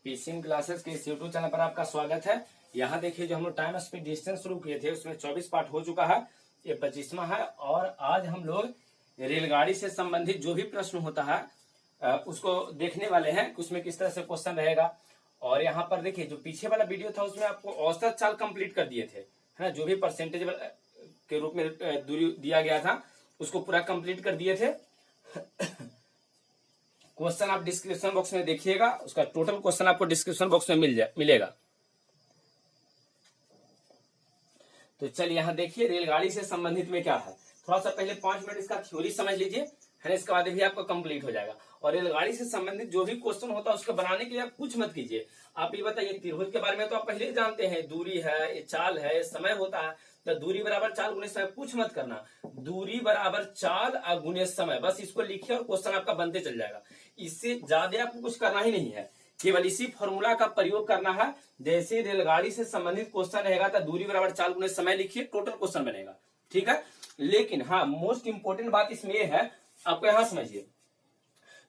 PCM classes के इस YouTube channel पर आपका स्वागत है। यहाँ देखिए जो हम लोग टाइम स्पीड डिस्टेंस शुरू किए थे उसमें 24 पार्ट हो चुका है, ये 25वां है। और आज हम लोग रेलगाड़ी से संबंधित जो भी प्रश्न होता है उसको देखने वाले हैं कि उसमें किस तरह से क्वेश्चन रहेगा। और यहाँ पर देखिए जो पीछे वाला वीडियो था उसमें आपको औसत चाल कंप्लीट कर दिए थे, है ना। जो भी परसेंटेज के रूप में दूरी दिया गया था उसको पूरा कंप्लीट कर दिए थे। क्वेश्चन आप डिस्क्रिप्शन बॉक्स में देखिएगा, उसका टोटल क्वेश्चन आपको डिस्क्रिप्शन बॉक्स में मिलेगा। तो चलिए यहाँ देखिए रेलगाड़ी से संबंधित में क्या है। थोड़ा सा पहले 5 मिनट इसका थ्योरी समझ लीजिए, है ना। इसके बाद भी आपको कंप्लीट हो जाएगा। और रेलगाड़ी से संबंधित जो भी क्वेश्चन होता है उसको बनाने के लिए आप कुछ मत कीजिए। आप ये बताइए त्रिभुज के बारे में तो आप पहले ही जानते हैं, दूरी है, ये चाल है, समय होता है। तो दूरी बराबर चाल गुणे समय, कुछ मत करना। दूरी बराबर चाल और गुणे समय, बस इसको लिखिए और क्वेश्चन आपका बनते चल जाएगा। इससे ज्यादा आपको कुछ करना ही नहीं है, केवल इसी फॉर्मूला का प्रयोग करना है। जैसे रेलगाड़ी से संबंधित क्वेश्चन रहेगा तो दूरी बराबर चाल गुणे समय लिखिए, टोटल क्वेश्चन बनेगा, ठीक है। लेकिन हाँ, मोस्ट इंपोर्टेंट बात इसमें यह है, आपको यहां समझिए,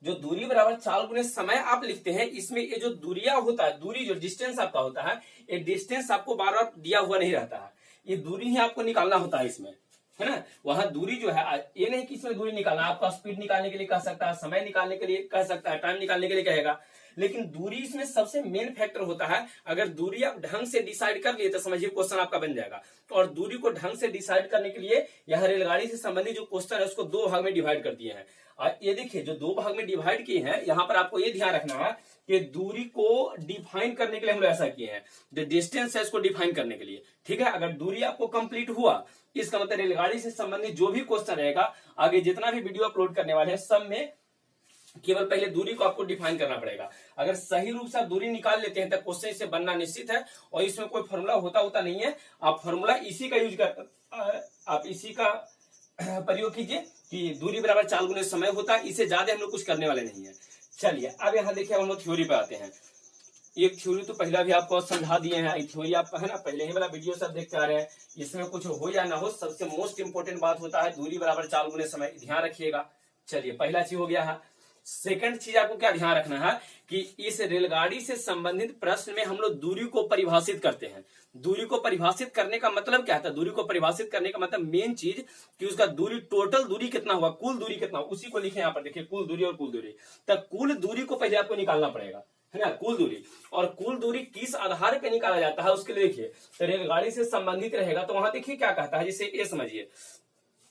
जो दूरी बराबर चाल गुणे समय आप लिखते हैं, इसमें ये जो दूरिया होता है, दूरी जो डिस्टेंस आपका होता है, ये डिस्टेंस आपको बार बार दिया हुआ नहीं रहता है, ये दूरी ही आपको निकालना होता है इसमें, है ना। वहां दूरी जो है, ये नहीं कि इसमें दूरी निकालना, आपका स्पीड निकालने के लिए कह सकता है, समय निकालने के लिए कह सकता है, टाइम निकालने के लिए कहेगा। लेकिन दूरी इसमें सबसे मेन फैक्टर होता है। अगर दूरी आप ढंग से डिसाइड कर लिए तो समझिए क्वेश्चन आपका बन जाएगा। और दूरी को ढंग से डिसाइड करने के लिए यहाँ रेलगाड़ी से संबंधित जो क्वेश्चन है उसको 2 भाग में डिवाइड कर दिए हैं। और ये देखिए जो 2 भाग में डिवाइड किए हैं, यहाँ पर आपको ये ध्यान रखना है कि दूरी को डिफाइन करने के लिए हम लोग ऐसा किए हैं, जो डिस्टेंस है इसको डिफाइन करने के लिए, ठीक है। अगर दूरी आपको कंप्लीट हुआ, इसका मतलब रेलगाड़ी से संबंधित जो भी क्वेश्चन रहेगा, आगे जितना भी वीडियो अपलोड करने वाले हैं, सब में केवल पहले दूरी को आपको डिफाइन करना पड़ेगा। अगर सही रूप से आप दूरी निकाल लेते हैं तो क्वेश्चन इससे बनना निश्चित है। और इसमें कोई फॉर्मूला होता नहीं है, आप फॉर्मूला इसी का यूज कर, आप इसी का प्रयोग कीजिए कि दूरी बराबर चाल गुणे समय होता है। इससे ज्यादा हम लोग कुछ करने वाले नहीं है। चलिए अब यहाँ देखिए हम लोग थ्योरी पे आते हैं। ये थ्योरी तो पहला भी आपको समझा दिए हैं, थ्योरी आप है ना, पहले ही वाला वीडियो सब देखते आ रहे हैं। इसमें कुछ हो या ना हो, सबसे मोस्ट इंपोर्टेंट बात होता है दूरी बराबर चाल गुणे समय, ध्यान रखिएगा। चलिए पहला चीज हो गया है। सेकंड चीज आपको क्या ध्यान रखना है कि इस रेलगाड़ी से संबंधित प्रश्न में हम लोग दूरी को परिभाषित करते हैं। दूरी को परिभाषित करने का मतलब क्या था, दूरी को परिभाषित करने का मतलब मेन चीज कि उसका दूरी, टोटल दूरी कितना हुआ, कुल दूरी कितना, उसी को लिखे यहाँ पर देखिए, कुल दूरी और कुल दूरी। तो कुल दूरी को पहले आपको निकालना पड़ेगा, है ना, कुल दूरी। और कुल दूरी किस आधार पर निकाला जाता है उसके लिए देखिए, तो रेलगाड़ी से संबंधित रहेगा तो वहां देखिए क्या कहता है, जैसे ये समझिए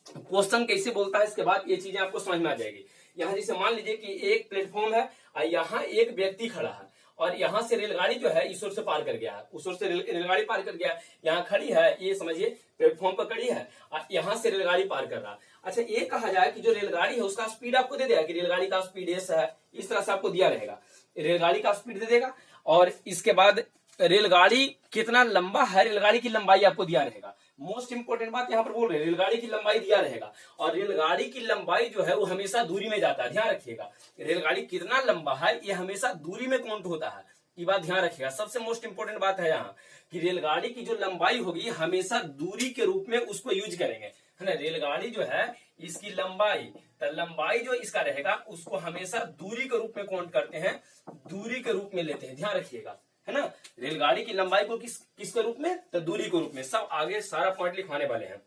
क्वेश्चन कैसे बोलता है, इसके बाद ये चीजें आपको समझ में आ जाएगी। यहाँ जैसे मान लीजिए कि एक प्लेटफॉर्म है और यहाँ एक व्यक्ति खड़ा है और यहाँ से रेलगाड़ी जो है इस ओर से पार कर गया है, उस ओर से रेलगाड़ी पार कर गया, यहाँ खड़ी है, ये समझिए प्लेटफॉर्म पर खड़ी है और यहाँ से रेलगाड़ी पार कर रहा है। अच्छा, ये कहा जाए कि जो रेलगाड़ी है उसका स्पीड आपको दे देगा कि रेलगाड़ी का स्पीड ऐसा है, इस तरह से आपको दिया रहेगा, रेलगाड़ी का स्पीड दे देगा। और इसके बाद रेलगाड़ी कितना लंबा है, रेलगाड़ी की लंबाई आपको दिया रहेगा। मोस्ट इंपोर्टेंट बात यहाँ पर बोल रहे हैं, रेलगाड़ी की लंबाई दिया रहेगा। और रेलगाड़ी की लंबाई जो है वो हमेशा दूरी में जाता है, ध्यान रखिएगा। रेलगाड़ी कितना लंबा है ये हमेशा दूरी में काउंट होता है, ये बात ध्यान रखिएगा। सबसे मोस्ट इंपोर्टेंट बात है यहाँ कि रेलगाड़ी की जो लंबाई होगी हमेशा दूरी के रूप में उसको यूज करेंगे, है ना। रेलगाड़ी जो है इसकी लंबाई, तो लंबाई जो इसका रहेगा उसको हमेशा दूरी के रूप में काउंट करते हैं, दूरी के रूप में लेते हैं, ध्यान रखिएगा, है ना। रेलगाड़ी की लंबाई को किसके रूप में, तो दूरी के रूप में। सब आगे सारा पॉइंट लिखवाने वाले हैं,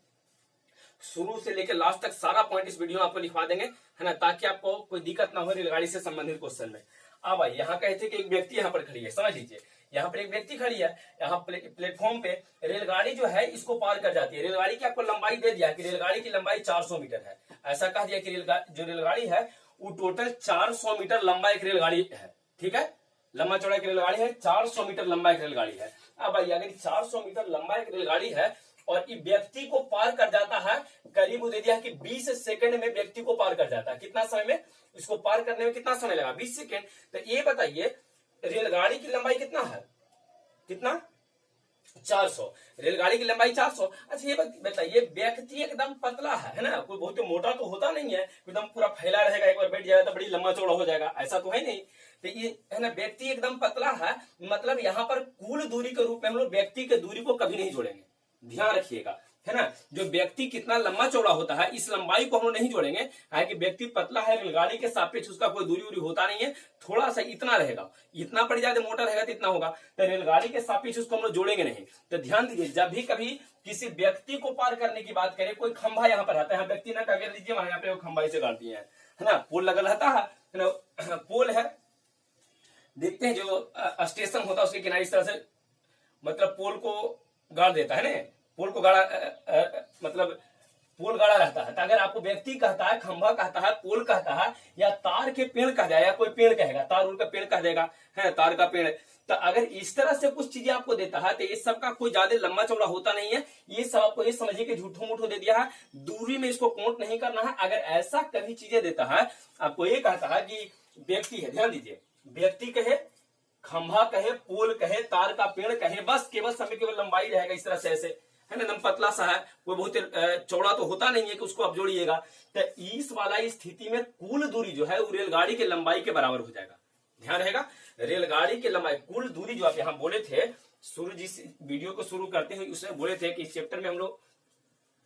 शुरू से लेकर लास्ट तक सारा पॉइंट इस वीडियो में आपको लिखवा देंगे, है ना, ताकि आपको कोई दिक्कत ना हो रेलगाड़ी से संबंधित क्वेश्चन में। अब भाई यहाँ कहते कि एक व्यक्ति यहाँ पर खड़ी है, समझ लीजिए यहाँ पर एक व्यक्ति खड़ी है, यहाँ प्लेटफॉर्म पे रेलगाड़ी जो है इसको पार कर जाती है। रेलगाड़ी की आपको लंबाई दे दिया कि रेलगाड़ी की लंबाई 400 मीटर है, ऐसा कह दिया कि जो रेलगाड़ी है वो टोटल 400 मीटर लंबा एक रेलगाड़ी है, ठीक है। लंबा चौड़ा एक रेलगाड़ी है, 400 मीटर लंबा एक रेलगाड़ी है। अब भाई अगर 400 मीटर लंबा एक रेलगाड़ी है और ये व्यक्ति को पार कर जाता है, करीब दे दिया कि 20 सेकंड में व्यक्ति को पार कर जाता है। कितना समय में, इसको पार करने में कितना समय लगा, 20 सेकंड। तो ये बताइए रेलगाड़ी की लंबाई कितना है, कितना, 400, रेलगाड़ी की लंबाई 400। अच्छा ये बताइए व्यक्ति एकदम पतला है ना, कोई बहुत मोटा तो होता नहीं है, एकदम पूरा फैला रहेगा, एक बार बैठ जाएगा तो बड़ी लंबा चौड़ा हो जाएगा, ऐसा तो है नहीं। तो ये है ना, व्यक्ति एकदम पतला है, मतलब यहाँ पर कुल दूरी के रूप में हम लोग व्यक्ति के दूरी को कभी नहीं जोड़ेंगे, ध्यान रखिएगा। है ना। जो व्यक्ति कितना लंबा चौड़ा होता है इस लंबाई को हम लोग नहीं जोड़ेंगे, हालांकि व्यक्ति पतला है, रेलगाड़ी के सापेक्ष उसका कोई दूरी उरी होता नहीं है, थोड़ा सा इतना रहेगा, इतना पर ज्यादा मोटा रहेगा तो इतना होगा, तो रेलगाड़ी के सापेक्ष उसको हम लोग जोड़ेंगे नहीं। तो ध्यान दीजिए, जब भी कभी किसी व्यक्ति को पार करने की बात करें, कोई खंभा यहाँ पर आता है, व्यक्ति ना कर लीजिए वहां यहाँ पे खंभा से गाड़ दिए है ना, पोल लगा रहता है ना, पोल है, देखते हैं जो स्टेशन होता है उसके किनारे इस तरह से मतलब पोल को गाड़ देता है ना, पोल को गाड़ा मतलब पोल गाड़ा रहता है। तो अगर आपको व्यक्ति कहता है, खंभा कहता है, पोल कहता है, या तार के पेड़ कह जाए, या कोई पेड़ कहेगा, तार उल का पेड़ कह देगा, है तार का पेड़, तो अगर इस तरह से कुछ चीजें आपको देता है तो इस सब का कोई ज्यादा लंबा चौड़ा होता नहीं है, ये सब आपको ये समझिए कि झूठो मूठो दे दिया है, दूरी में इसको काउंट नहीं करना है। अगर ऐसा कभी चीजें देता है, आपको ये कहता है कि व्यक्ति है, ध्यान दीजिए, व्यक्ति कहे, खंभा कहे, पोल कहे, तार का पेड़ कहे, बस केवल समय केवल लंबाई रहेगा इस तरह से, ऐसे है ना, एकदम पतला सा है, कोई बहुत चौड़ा तो होता नहीं है कि उसको आप जोड़िएगा। तो इस वाला स्थिति में कुल दूरी जो है वो रेलगाड़ी की लंबाई के बराबर हो जाएगा। ध्यान रहेगा, रेलगाड़ी की लंबाई कुल दूरी जो आप यहाँ बोले थे, जिस वीडियो को शुरू करते हैं उसमें बोले थे कि इस चैप्टर में हम लोग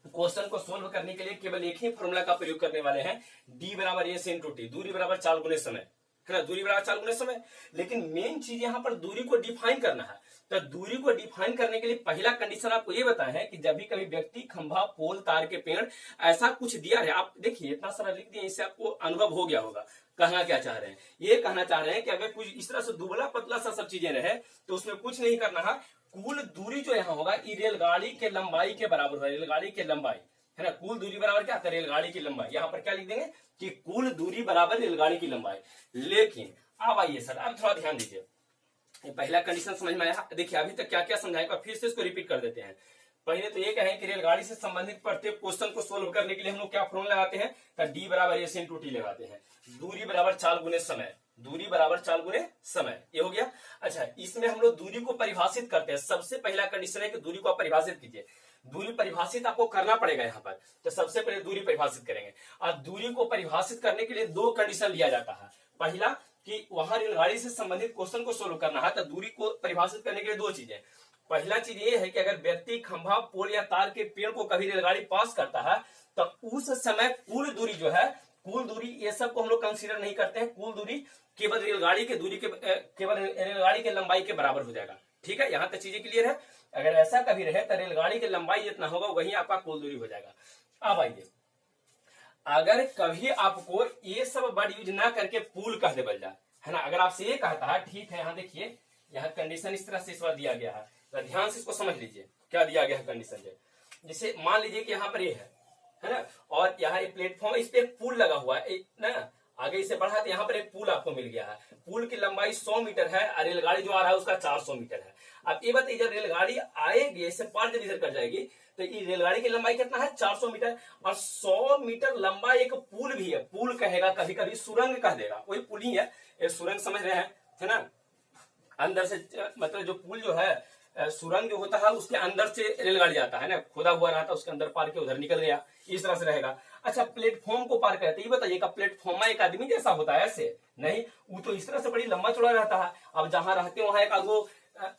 क्वेश्चन को सोल्व करने के लिए केवल एक ही फॉर्मूला का प्रयोग करने वाले हैं, डी बराबर एस इंटू टी, दूरी बराबर 4 गुने समय, है ना, दूरी बराबर 4 गुने समय। लेकिन मेन चीज यहाँ पर दूरी को डिफाइन करना है। तो दूरी को डिफाइन करने के लिए पहला कंडीशन आपको ये बताया है कि जब भी कभी व्यक्ति, खंभा, पोल, तार के पेड़ ऐसा कुछ दिया है, आप देखिए इतना सारा लिख दिए, इससे आपको अनुभव हो गया होगा कहना क्या चाह रहे हैं। ये कहना चाह रहे हैं कि अगर कुछ इस तरह से दुबला पतला सा सब चीजें रहे तो उसमें कुछ नहीं करना है, कुल दूरी जो यहाँ होगा ये रेलगाड़ी के लंबाई के बराबर होगा, रेलगाड़ी की लंबाई, है ना, कुल दूरी बराबर क्या था, रेलगाड़ी की लंबाई। यहाँ पर क्या लिख देंगे कि कुल दूरी बराबर रेलगाड़ी की लंबाई। लेकिन अब आइए सर, अब थोड़ा ध्यान दीजिए, पहला कंडीशन समझ में आया। देखिए अभी तक क्या क्या समझाएगा, फिर से इसको रिपीट कर देते हैं। पहले तो ये कहें कि रेलगाड़ी से संबंधित प्रत्येक क्वेश्चन को सोल्व करने के लिए हम लोग क्या फॉर्मूला लगाते हैं, तो डी बराबर एस इंटू टी लगाते हैं, दूरी बराबर 4 गुने समय, दूरी बराबर 4 गुने समय, ये हो गया। अच्छा, इसमें हम लोग दूरी को परिभाषित करते हैं। सबसे पहला कंडीशन है कि दूरी को परिभाषित कीजिए। दूरी परिभाषित आपको करना पड़ेगा यहाँ पर, तो सबसे पहले दूरी परिभाषित करेंगे। और दूरी को परिभाषित करने के लिए 2 कंडीशन लिया जाता है। पहला कि वहां रेलगाड़ी से संबंधित क्वेश्चन को सोल्व करना है, तो दूरी को परिभाषित करने के लिए 2 चीजें। पहला चीज ये है कि अगर व्यक्ति, खंभा, पोल या तार के पेड़ को कभी रेलगाड़ी पास करता है तो उस समय कुल दूरी जो है, कुल दूरी ये सब को हम लोग कंसीडर नहीं करते हैं, कुल दूरी केवल रेलगाड़ी के दूरी के केवल रेलगाड़ी के लंबाई के बराबर हो जाएगा। ठीक है, यहाँ तक चीजें क्लियर है। अगर ऐसा कभी रहे तो रेलगाड़ी की लंबाई जितना होगा वही आपका कुल दूरी हो जाएगा। अब आइए, अगर कभी आपको ये सब वर्ड यूज ना करके पुल कह दे बल जाए, है ना, अगर आपसे ये कहता है, ठीक है, यहाँ देखिए यहाँ कंडीशन इस तरह से इस बार दिया गया है, तो ध्यान से इसको समझ लीजिए क्या दिया गया है कंडीशन। जैसे मान लीजिए कि यहाँ पर ये है ना, और यहाँ एक प्लेटफॉर्म, इस पे एक पुल लगा हुआ है ना, आगे इसे बढ़ा तो यहाँ पर एक पुल आपको मिल गया है। पुल की लंबाई 100 मीटर है और रेलगाड़ी जो आ रहा है उसका 400 मीटर है। अब ये बताइए, जब रेलगाड़ी आएगी इससे पार जब इधर कर जाएगी तो ये रेलगाड़ी की लंबाई कितना है, 400 मीटर, और 100 मीटर लंबा एक पुल भी है। पुल कहेगा, कभी कभी सुरंग कह देगा, वही पुल ही है, एक सुरंग समझ रहे हैं, है ना, अंदर से मतलब जो पुल जो है, सुरंग जो होता है उसके अंदर से रेलगाड़ी जाता है ना, खोदा हुआ रहता है, उसके अंदर पार के उधर निकल गया, इस तरह से रहेगा। अच्छा, प्लेटफॉर्म को पार करते ये बताइए, प्लेटफॉर्म एक आदमी जैसा होता है ऐसे नहीं, वो तो इस तरह से बड़ी लंबा चौड़ा रहता है। अब जहां रहते वहां एक आगो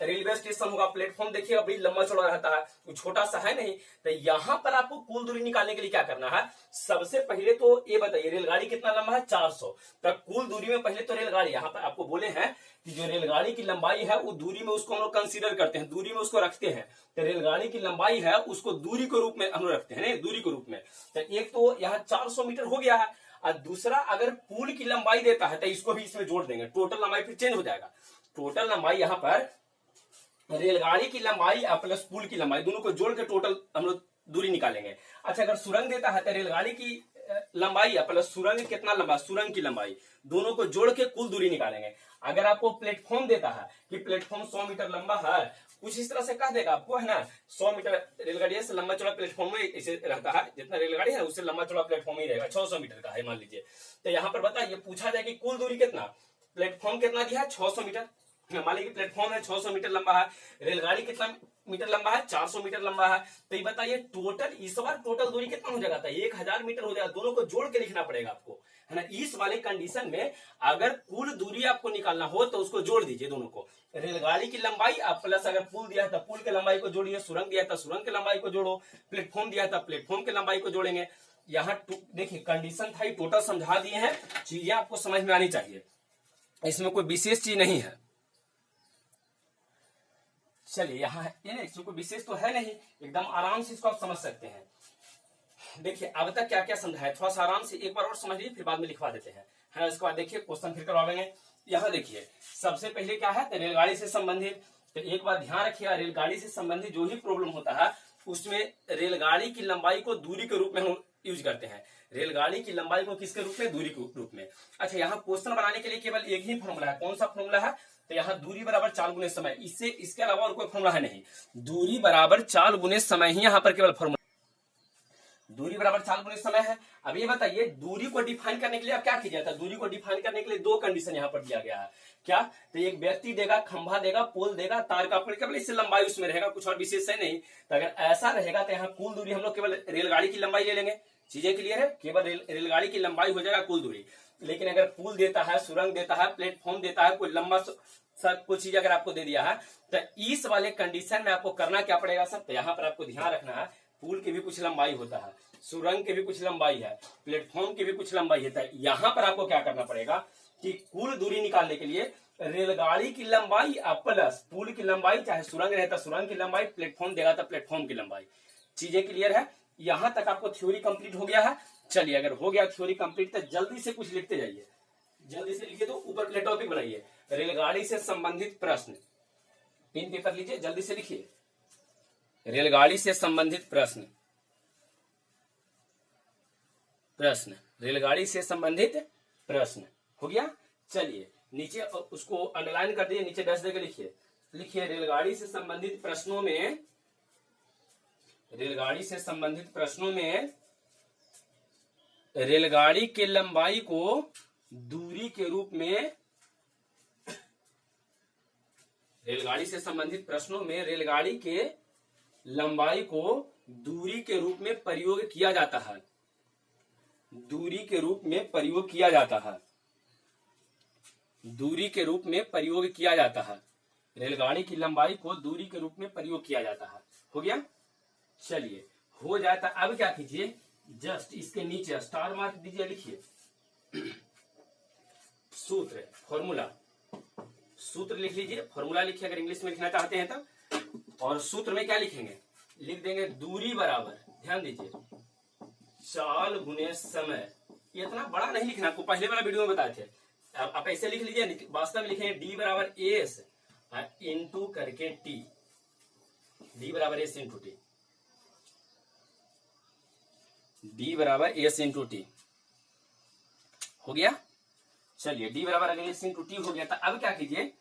रेलवे स्टेशन होगा, प्लेटफॉर्म देखिए बड़ी लंबा चौड़ा रहता है, वो छोटा सा है नहीं। तो यहाँ पर आपको कुल दूरी निकालने के लिए क्या करना है, सबसे पहले तो ये बताइए रेलगाड़ी कितना लंबा है, 400, तब कुल दूरी में पहले तो रेलगाड़ी, यहाँ पर आपको बोले हैं कि जो रेलगाड़ी की लंबाई है वो दूरी में उसको हम लोग कंसीडर करते हैं, दूरी में उसको रखते हैं। तो रेलगाड़ी की लंबाई है उसको दूरी के रूप में हम लोग रखते हैं, दूरी के रूप में। तो एक तो यहाँ 400 मीटर हो गया है, और दूसरा अगर पुल की लंबाई देता है तो इसको भी इसमें जोड़ देंगे, टोटल लंबाई फिर चेंज हो जाएगा। टोटल लंबाई यहाँ पर रेलगाड़ी की लंबाई प्लस पुल की लंबाई दोनों को जोड़ के टोटल हम लोग दूरी निकालेंगे। अच्छा, अगर सुरंग देता है तो रेलगाड़ी की लंबाई प्लस सुरंग कितना लंबा, सुरंग की लंबाई, दोनों को जोड़ के कुल दूरी निकालेंगे। अगर आपको प्लेटफॉर्म देता है कि प्लेटफॉर्म 100 मीटर लंबा है, कुछ इस तरह से कह देगा आपको, है ना, 100 मीटर रेलगाड़ी से लंबा चौड़ा प्लेटफॉर्म में इसे रहता है, जितना रेलगाड़ी है उससे लंबा चौड़ा प्लेटफॉर्म ही रहेगा, 600 मीटर का है मान लीजिए। तो यहाँ पर बताइए, पूछा जाए कि कुल दूरी कितना, प्लेटफॉर्म कितना दिया है, 600 मीटर, मान लीजिए प्लेटफॉर्म है 600 मीटर लंबा है, रेलगाड़ी कितना मीटर लंबा है, 400 मीटर लंबा है। तो ये बताइए टोटल इस बार टोटल दूरी कितना हो जाएगा, 1000 मीटर हो जाएगा। दोनों को जोड़ के लिखना पड़ेगा आपको, है ना। इस वाले कंडीशन में अगर कुल दूरी आपको निकालना हो तो उसको जोड़ दीजिए दोनों को, रेलगाड़ी की लंबाई आप प्लस अगर पुल दिया है तो पुल की लंबाई को जोड़िए, सुरंग दिया है तो सुरंग की लंबाई को जोड़ो, प्लेटफॉर्म दिया है तो प्लेटफॉर्म की लंबाई को जोड़ेंगे। यहाँ देखिए कंडीशन था, टोटल समझा दिए हैं, चीजें आपको समझ में आनी चाहिए, इसमें कोई विशेष चीज नहीं है। चलिए यहाँ इसमें कोई विशेष तो है नहीं, एकदम आराम से इसको आप समझ सकते हैं। देखिए अब तक क्या क्या समझाया, थोड़ा सा आराम से एक बार और समझ लीजिए, फिर बाद में लिखवा देते हैं, है ना। इसके बाद देखिए क्वेश्चन फिर करवाएंगे। यहाँ देखिए सबसे पहले क्या है, तो रेलगाड़ी से संबंधित, तो एक बात ध्यान रखिएगा, रेलगाड़ी से संबंधित जो ही प्रॉब्लम होता है उसमें रेलगाड़ी की लंबाई को दूरी के रूप में हम यूज करते हैं, रेलगाड़ी की लंबाई को किसके रूप में, दूरी के रूप में। अच्छा यहाँ क्वेश्चन बनाने के लिए केवल एक ही फॉर्मूला है, कौन सा फॉर्मूला है, तो यहाँ दूरी बराबर 4 गुने समय, इससे इसके अलावा और कोई फॉर्मूला है नहीं, दूरी बराबर 4 गुने समय ही यहाँ पर केवल फॉर्मूला, दूरी बराबर 4 गुने समय है। अब ये बताइए दूरी को डिफाइन करने के लिए आप क्या कीजिए था, दूरी को डिफाइन करने के लिए दो कंडीशन यहाँ पर दिया गया है, क्या, तो एक व्यक्ति देगा, खंभा देगा, पोल देगा, तार का केवल इससे लंबाई उसमें रहेगा, कुछ और विशेष है नहीं। तो अगर ऐसा रहेगा तो यहाँ कुल दूरी हम लोग केवल रेलगाड़ी की लंबाई ले लेंगे, चीजें क्लियर है, केवल रेलगाड़ी की लंबाई हो जाएगा कुल दूरी। लेकिन अगर पुल देता है, सुरंग देता है, प्लेटफॉर्म देता है, कोई लंबा कुछ चीज अगर आपको दे दिया है, तो इस वाले कंडीशन में आपको करना क्या पड़ेगा सर, तो यहाँ पर आपको ध्यान रखना है, पुल की भी कुछ लंबाई होता है, सुरंग की भी कुछ लंबाई है, प्लेटफॉर्म की भी कुछ लंबाई है। यहाँ पर आपको क्या करना पड़ेगा कि कुल दूरी निकालने के लिए रेलगाड़ी की लंबाई प्लस पुल की लंबाई, चाहे सुरंग रहता सुरंग की लंबाई, प्लेटफॉर्म देगा तो प्लेटफॉर्म की लंबाई। चीजें क्लियर है, यहां तक आपको थ्योरी कंप्लीट हो गया है। चलिए अगर हो गया थ्योरी कंप्लीट तो जल्दी से कुछ लिखते जाइए, जल्दी से लिखिए, तो ऊपर प्ले टॉपिक बनाइए, रेलगाड़ी से संबंधित प्रश्न, पेन पेपर लीजिए, जल्दी से लिखिए, रेलगाड़ी से संबंधित प्रश्न, रेलगाड़ी से संबंधित प्रश्न हो गया। चलिए नीचे उसको अंडरलाइन कर दिए, नीचे डैश देकर लिखिए, लिखिए रेलगाड़ी से संबंधित प्रश्नों में, रेलगाड़ी से संबंधित प्रश्नों में रेलगाड़ी के लंबाई को दूरी के रूप में, रेलगाड़ी से संबंधित प्रश्नों में रेलगाड़ी के लंबाई को दूरी के रूप में प्रयोग किया जाता है, दूरी के रूप में प्रयोग किया जाता है, दूरी के रूप में प्रयोग किया जाता है, रेलगाड़ी की लंबाई को दूरी के रूप में प्रयोग किया जाता है। हो गया, चलिए हो जाता। अब क्या कीजिए, जस्ट इसके नीचे स्टार मार्क दीजिए, लिखिए सूत्र, फॉर्मूला, सूत्र लिख लीजिए, फॉर्मूला लिखिए अगर इंग्लिश में लिखना चाहते हैं तो। और सूत्र में क्या लिखेंगे, लिख देंगे दूरी बराबर, ध्यान दीजिए, 4 गुने समय। ये इतना बड़ा नहीं लिखना, आपको पहले वाला वीडियो में बताए थे, आप ऐसे लिख लीजिए, वास्तव में लिखेंगे डी बराबर एस इंटू करके टी, डी बराबर एस इंटू टी, डी बराबर एस इंटू टी। हो गया, चलिए डी बराबर अगर एस इंटू टी हो गया, तो अब क्या कीजिए,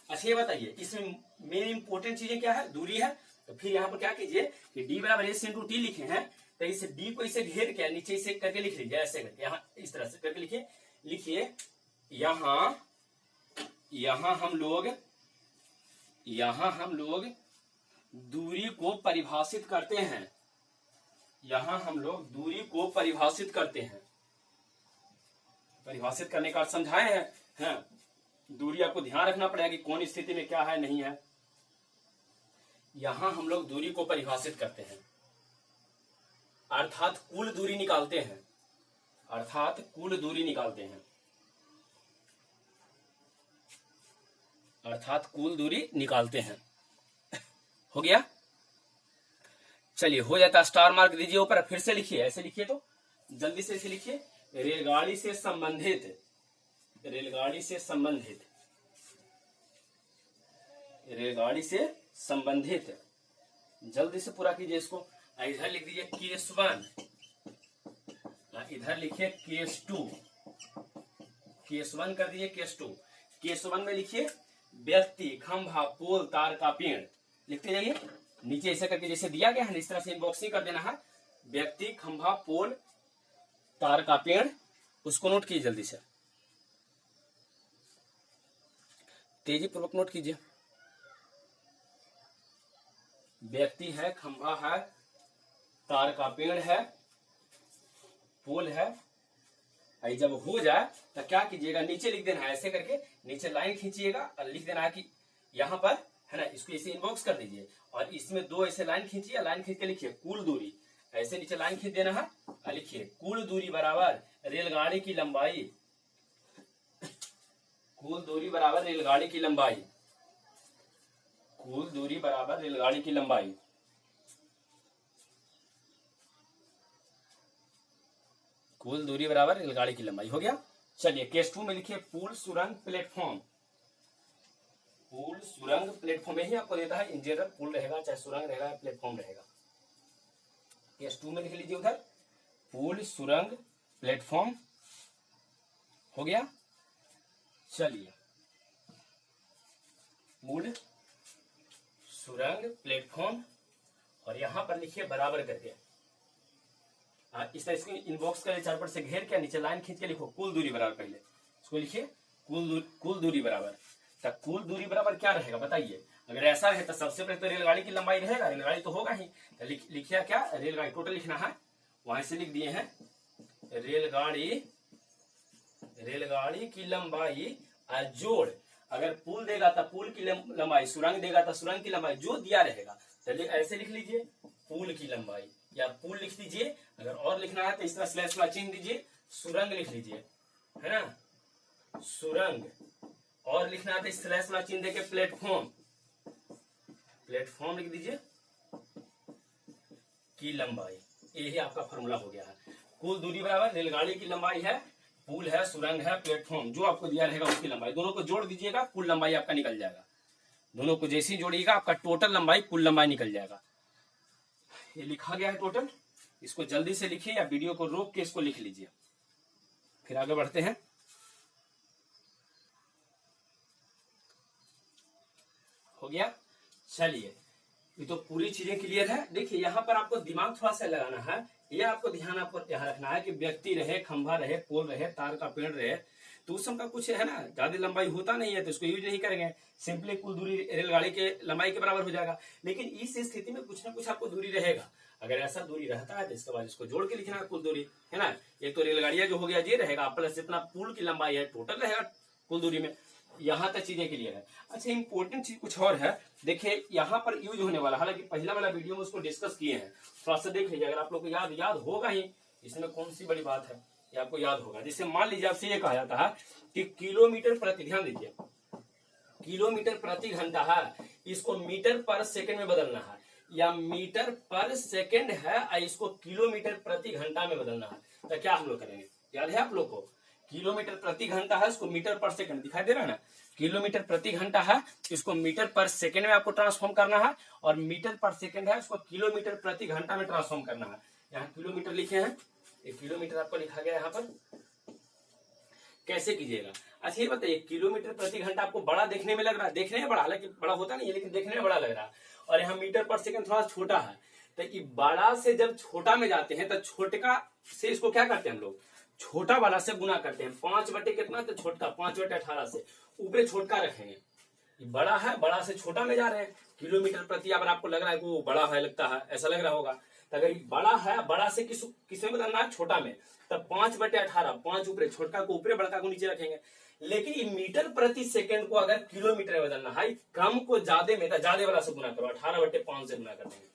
अच्छा ये बताइए इसमें मेन इंपोर्टेंट चीजें क्या है, दूरी है, तो फिर यहाँ पर क्या कीजिए कि डी बराबर एस इंटू टी लिखे हैं, तो इसे डी को इसे घेर के नीचे इसे करके लिख लीजिए, ऐसे करके यहाँ इस तरह से करके लिखिए, लिखिए यहाँ हम लोग दूरी को परिभाषित करते हैं, यहाँ हम लोग दूरी को परिभाषित करते हैं, परिभाषित करने का समझाए हैं। दूरी आपको ध्यान रखना पड़ेगा कि कौन स्थिति में क्या है नहीं है, यहां हम लोग दूरी को परिभाषित करते हैं, अर्थात कुल दूरी निकालते हैं, अर्थात कुल दूरी निकालते हैं, अर्थात कुल दूरी निकालते हैं। हो गया, चलिए हो जाता, स्टार मार्क दीजिए ऊपर, फिर से लिखिए, ऐसे लिखिए, तो जल्दी से इसे लिखिए, रेलगाड़ी से संबंधित, रेलगाड़ी से संबंधित, रेलगाड़ी से संबंधित, जल्दी से पूरा कीजिए इसको। इधर लिख दीजिए केस 1, इधर लिखिए केस 2, केस 1 कर दीजिए, केस 2, केस 1 में लिखिए व्यक्ति, खंभा, पोल, तार का पेड़, लिखते जाइए, नीचे ऐसे करके जैसे दिया गया है इस तरह से इनबॉक्सिंग कर देना है, व्यक्ति, खंभा, पोल, तार का पेड़, उसको नोट कीजिए जल्दी से, तेजी पूर्वक नोट कीजिए, व्यक्ति है, खंभा है, तार का पेड़ है, पोल है, और जब हो जाए तो क्या कीजिएगा, नीचे लिख देना है ऐसे करके, नीचे लाइन खींचिएगा और लिख देना है कि यहाँ पर है ना, इसको ऐसे इनबॉक्स कर दीजिए और इसमें 2 ऐसे लाइन खींचिए, लाइन खींच के लिखिए कुल दूरी, ऐसे नीचे लाइन खींच देना है और लिखिए कुल दूरी बराबर रेलगाड़ी की लंबाई, कुल दूरी बराबर रेलगाड़ी की लंबाई, कुल दूरी बराबर रेलगाड़ी की लंबाई। कुल दूरी बराबर रेलगाड़ी की लंबाई हो गया। चलिए केस 2 में लिखिए पुल सुरंग प्लेटफॉर्म, पुल सुरंग प्लेटफॉर्म यही आपको देता है, इंजीनियर पुल रहेगा चाहे सुरंग रहेगा प्लेटफॉर्म रहेगा। केस 2 में लिख लीजिए उधर पुल सुरंग प्लेटफॉर्म हो गया। चलिए पुल सुरंग प्लेटफॉर्म और यहां पर लिखिए बराबर करके, इस तरह इसको इनबॉक्स कर चार पर से घेर के नीचे लाइन खींच के लिखो कुल दूरी बराबर, पहले इसको लिखिए कुल दूरी बराबर। तो कुल दूरी बराबर क्या रहेगा बताइए, अगर ऐसा है तो सबसे पहले तो रेलगाड़ी की लंबाई रहेगा, रेलगाड़ी तो होगा ही, तो लिखिए क्या रेलगाड़ी टोटल लिखना है, वहां से लिख दिए हैं रेलगाड़ी की लंबाई जोड़, अगर पुल देगा तो पुल की लंबाई, सुरंग देगा तो सुरंग की लंबाई, जो दिया रहेगा चलिए ऐसे लिख लीजिए पुल की लंबाई या पुल लिख दीजिए, अगर और लिखना है तो इस तरह स्लैश वाला चिन्ह दीजिए, सुरंग लिख लीजिए है ना, सुरंग, और लिखना है तो स्लैश वाला चिन्ह देके प्लेटफॉर्म, प्लेटफॉर्म लिख दीजिए की लंबाई, यही आपका फॉर्मूला हो गया है। कुल दूरी बराबर रेलगाड़ी की लंबाई है, पुल है, सुरंग है, प्लेटफॉर्म, जो आपको दिया रहेगा उसकी लंबाई, दोनों को जोड़ दीजिएगा कुल लंबाई आपका निकल जाएगा, दोनों को जैसे ही जोड़िएगा आपका टोटल लंबाई कुल लंबाई निकल जाएगा। ये लिखा गया है टोटल, इसको जल्दी से लिखिए या वीडियो को रोक के इसको लिख लीजिए, फिर आगे बढ़ते हैं। हो गया। चलिए ये तो पूरी चीजें क्लियर है। देखिए यहाँ पर आपको दिमाग थोड़ा सा लगाना है, यह आपको ध्यान आपको यहाँ रखना है कि व्यक्ति रहे, खंभा रहे, पोल रहे, तार का पेड़ रहे, तो उस का कुछ है ना ज्यादा लंबाई होता नहीं है तो इसको यूज नहीं करेंगे, सिंपली कुल दूरी रेलगाड़ी के लंबाई के बराबर हो जाएगा। लेकिन इस स्थिति में कुछ ना कुछ आपको दूरी रहेगा, अगर ऐसा दूरी रहता है तो इसके बाद इसको जोड़ के लिखना है कुल दूरी, है ना। एक तो रेलगाड़ियां जो हो गया ये रहेगा प्लस जितना पुल की लंबाई है टोटल रहेगा कुल दूरी में। यहाँ तक चीजें क्लियर है। अच्छा इंपॉर्टेंट चीज कुछ और है, देखिए यहाँ पर यूज होने वाला, हालांकि पहला वाला वीडियो में उसको डिस्कस किए हैं, थोड़ा सा देख लीजिए, अगर आप लोग को याद होगा ही, इसमें कौन सी बड़ी बात है, ये आपको याद होगा। जैसे मान लीजिए आपसे ये कहा जाता है कि किलोमीटर प्रति, ध्यान दीजिए, किलोमीटर प्रति घंटा है, इसको मीटर पर सेकंड में बदलना है, या मीटर पर सेकंड है इसको किलोमीटर प्रति घंटा में बदलना है, तो क्या हम लोग करेंगे, याद है आप लोग को, किलोमीटर प्रति घंटा है इसको मीटर पर सेकंड, दिखाई दे रहा है ना, किलोमीटर प्रति घंटा है इसको मीटर पर सेकंड में आपको ट्रांसफॉर्म करना है, और मीटर पर सेकंड है इसको किलोमीटर प्रति घंटा में ट्रांसफॉर्म करना है। यहाँ किलोमीटर लिखे हैं, एक किलोमीटर आपको लिखा गया यहाँ पर, कैसे कीजिएगा। अच्छा ये बताइए किलोमीटर प्रति घंटा आपको बड़ा देखने में लग रहा है, देखने में बड़ा, हालांकि बड़ा होता नहीं है लेकिन देखने में बड़ा लग रहा है, और यहाँ मीटर पर सेकंड थोड़ा छोटा है, तो ये बड़ा से जब छोटा में जाते हैं तो छोटका से इसको क्या करते हैं हम लोग, छोटा वाला से गुना करते हैं, 5 बटे कितना तो छोटका, 5 बटे 18 से ऊपर छोटका रखेंगे, बड़ा है बड़ा से छोटा में जा रहे हैं, किलोमीटर प्रति, अगर आपको लग रहा है कि वो बड़ा है, लगता है ऐसा लग रहा होगा, तो अगर बड़ा है बड़ा से किस में बदलना है, छोटा में, तब 5 बटे 18, 5 ऊपर छोटका को ऊपर बड़का को नीचे रखेंगे। लेकिन ये मीटर प्रति सेकंड को अगर किलोमीटर में बदलना है, कम को ज्यादा में, ज्यादा वाला से गुना करो, 18 बटे 5 से गुना कर देंगे,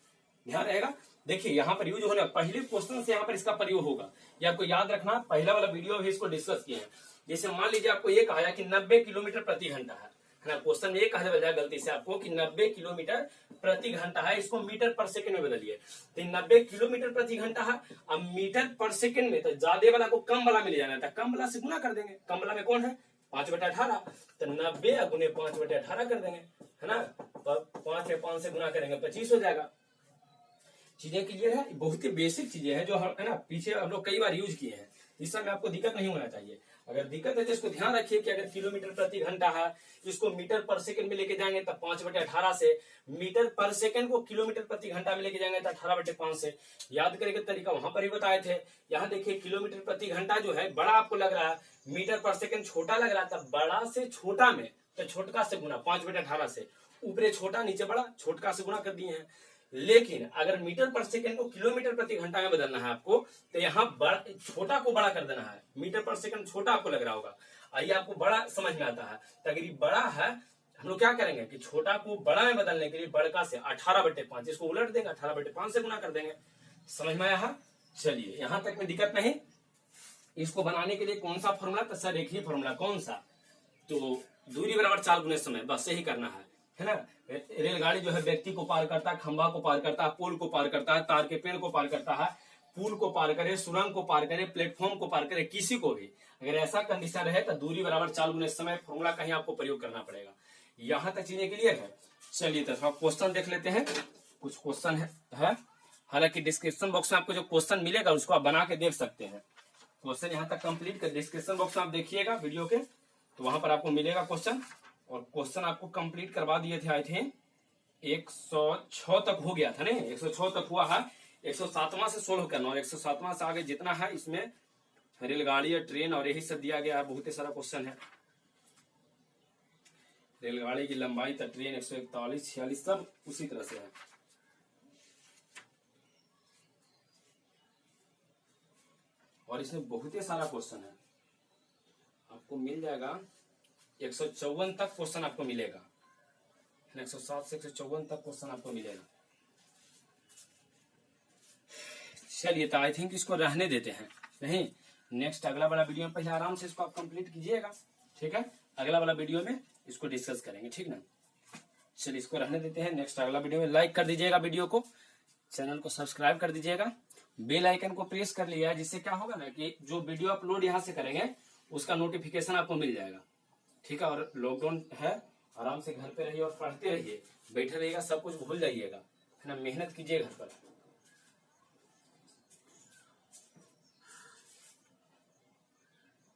ध्यान रहेगा। देखिए यहाँ पर यूज होने पहले क्वेश्चन से यहाँ पर इसका प्रयोग होगा, ये आपको याद रखना, पहला वाला वीडियो भी इसको डिस्कस किए हैं। जैसे मान लीजिए आपको ये कहा कि 90 किलोमीटर प्रति घंटा है ना, क्वेश्चन में ये कहा जाए गलती से आपको कि 90 किलोमीटर प्रति घंटा है, इसको मीटर पर सेकंड में बदलिए, तो 90 किलोमीटर प्रति घंटा है, अब मीटर पर सेकंड में तो ज्यादा वाला को कम वाला में ले जाना था, कम वाला से गुना कर देंगे, कम वाला में कौन है 5 बटे 18, तो 90 गुने 5 बटे 18 कर देंगे, है ना, 5 में 5 से गुना करेंगे 25 हो जाएगा। चीजें क्लियर है, बहुत ही बेसिक चीजें हैं जो है ना पीछे हम लोग कई बार यूज किए हैं, इस समय आपको दिक्कत नहीं होना चाहिए। अगर दिक्कत है तो इसको ध्यान रखिए कि अगर किलोमीटर प्रति घंटा है इसको मीटर पर सेकंड में लेके जाएंगे तो 5 बटे 18 से, मीटर पर सेकंड को किलोमीटर प्रति घंटा में लेके जाएंगे तो 18 बटे 5 से। याद करने का तरीका वहां पर ही बताए थे। यहाँ देखिए किलोमीटर प्रति घंटा जो है बड़ा आपको लग रहा है, मीटर पर सेकंड छोटा लग रहा था, बड़ा से छोटा में तो छोटका से गुना, 5 बटे 18 से ऊपर छोटा नीचे बड़ा, छोटका से गुना कर दिए हैं। लेकिन अगर मीटर पर सेकंड को किलोमीटर प्रति घंटा में बदलना है आपको, तो यहाँ छोटा को बड़ा कर देना है। मीटर पर सेकंड छोटा आपको लग रहा होगा, आइए आपको बड़ा समझ में आता है। तो अगर ये बड़ा है, हम लोग क्या करेंगे कि छोटा को बड़ा में बदलने के लिए बड़का से 18/5 इसको उलट देंगे, 18/5 से गुना कर देंगे। समझ में आया? चलिए यहां तक में दिक्कत नहीं। इसको बनाने के लिए कौन सा फॉर्मूला? तो सर एक ही फॉर्मूला, कौन सा? तो दूरी बराबर 4 गुने समय, बस यही करना है ना। रेलगाड़ी जो है व्यक्ति को पार करता है, खंभा को पार करता है, पोल को पार करता है, तार के पेड़ को पार करता है, पुल को पार करे, सुरंग को पार करे, प्लेटफॉर्म को पार करे, किसी को भी अगर ऐसा कंडीशन रहे तो दूरी बराबर 4 गुने समय फॉर्मूला कहीं आपको प्रयोग करना पड़ेगा। यहां तक चीजें क्लियर है। चलिए तो थोड़ा क्वेश्चन देख लेते हैं। कुछ क्वेश्चन है, हालांकि डिस्क्रिप्शन बॉक्स में आपको जो क्वेश्चन मिलेगा उसको आप बना के देख सकते हैं। क्वेश्चन यहाँ तक कंप्लीट कर डिस्क्रिप्शन बॉक्स में आप देखिएगा वीडियो के, तो वहां पर आपको मिलेगा क्वेश्चन। और क्वेश्चन आपको कंप्लीट करवा दिए थे, आए थे 106 तक हो गया था नहीं, 106 तक हुआ है। 107वां से 16 करना, और 107वां से आगे जितना है इसमें रेलगाड़ी या ट्रेन और यही सब दिया गया है। बहुत ही सारा क्वेश्चन है। रेलगाड़ी की लंबाई तो ट्रेन 141, 46 सब उसी तरह से है। और इसमें बहुत ही सारा क्वेश्चन है, आपको मिल जाएगा 154 तक क्वेश्चन आपको मिलेगा। 107 से 154 तक क्वेश्चन आपको मिलेगा। चलिए तो आई थिंक इसको रहने देते हैं, नहीं नेक्स्ट अगला वाला वीडियो में पहले आराम से इसको आप कंप्लीट कीजिएगा, ठीक है। अगला वाला वीडियो में इसको डिस्कस करेंगे, ठीक ना। चलिए इसको रहने देते हैं। नेक्स्ट अगला वीडियो में लाइक कर दीजिएगा वीडियो को, चैनल को सब्सक्राइब कर दीजिएगा, बेल आइकन को प्रेस कर लिया, जिससे क्या होगा ना कि जो वीडियो अपलोड यहाँ से करेंगे उसका नोटिफिकेशन आपको मिल जाएगा, ठीक है। और लॉकडाउन है, आराम से घर पे रहिए और पढ़ते रहिए, बैठे रहिएगा, सब कुछ भूल जाइएगा, है ना। मेहनत कीजिए घर पर।